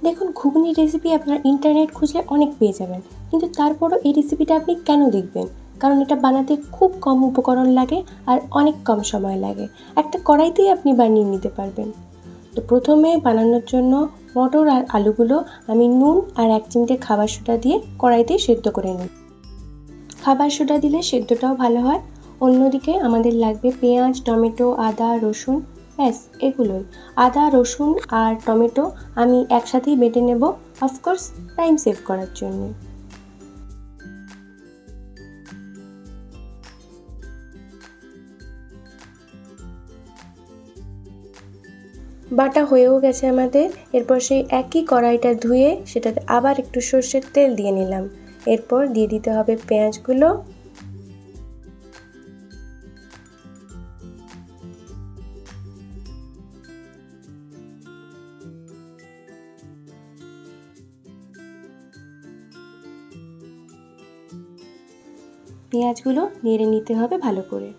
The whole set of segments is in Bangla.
দেখুন, ঘুগনির রেসিপি আপনার ইন্টারনেট খুঁজলে অনেক পেয়ে যাবেন, কিন্তু তারপরও এই রেসিপিটা আপনি কেন দেখবেন? কারণ এটা বানাতে খুব কম উপকরণ লাগে আর অনেক কম সময় লাগে। একটা কড়াইতেই আপনি বানিয়ে নিতে পারবেন। তো প্রথমে বানানোর জন্য মটর আর আলুগুলো আমি নুন আর 1 চিমটে খাবার সোডা দিয়ে কড়াইতেই সেদ্ধ করে নিই। খাবার সোডা দিলে সেদ্ধটাও ভালো হয়। অন্যদিকে আমাদের লাগবে পেঁয়াজ, টমেটো, আদা, রসুন, ব্যাস এগুলোই। আদা, রসুন আর টমেটো আমি একসাথেই বেটে নেব, অফকোর্স টাইম সেভ করার জন্য। বাটা হয়েও গেছে আমাদের। এরপর সেই একই কড়াইটা ধুয়ে সেটাতে আবার একটু সর্ষের তেল দিয়ে নিলাম। এরপর দিয়ে দিতে হবে পেঁয়াজগুলো, পেঁয়াজগুলো নেড়ে নিতে হবে ভালো করে।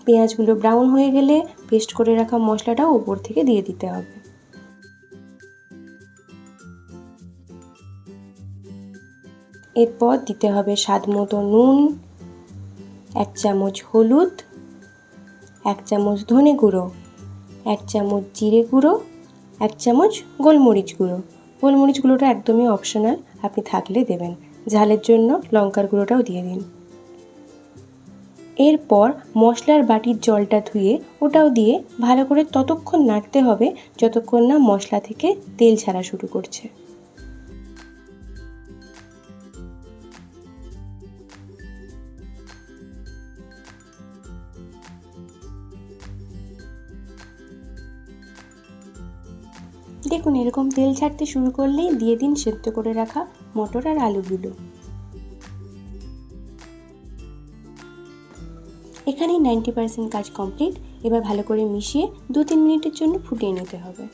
পেঁয়াজগুলো ব্রাউন হয়ে গেলে পেস্ট করে রাখা মশলাটাও ওপর থেকে দিয়ে দিতে হবে। এরপর দিতে হবে স্বাদ মতো নুন, 1 চামচ হলুদ, 1 চামচ ধনে গুঁড়ো, 1 চামচ জিরে গুঁড়ো, 1 চামচ গোলমরিচ গুঁড়ো। গোলমরিচ গুঁড়োটা একদমই অপশনাল, আপনি থাকলে দেবেন। ঝালের জন্য লঙ্কার গুঁড়োটাও দিয়ে দিন। এরপর মশলার বাটির জলটা ধুয়ে ওটাও দিয়ে ভালো করে ততক্ষণ নাড়তে হবে যতক্ষণ না মশলা থেকে তেল ছাড়া শুরু করছে। দেখুন, এরকম তেল ছাড়তে শুরু করলেই দিয়ে দিন সেদ্ধ করে রাখা মটর আর আলুগুলো। এখানেই 90% কাজ কমপ্লিট। এবার ভালো করে মিশিয়ে 2-3 মিনিটের জন্য ফুটিয়ে নিতে হবে।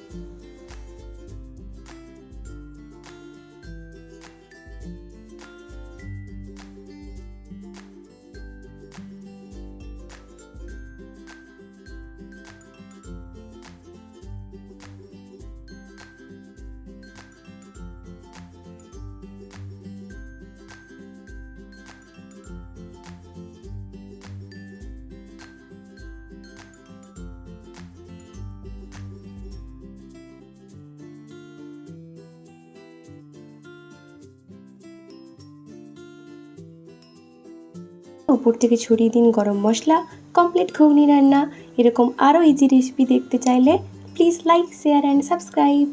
উপর থেকে ছড়িয়ে দিন গরম মশলা। কমপ্লিট ঘুগনি রান্না। এরকম আরও ইজি রেসিপি দেখতে চাইলে please like, share and subscribe.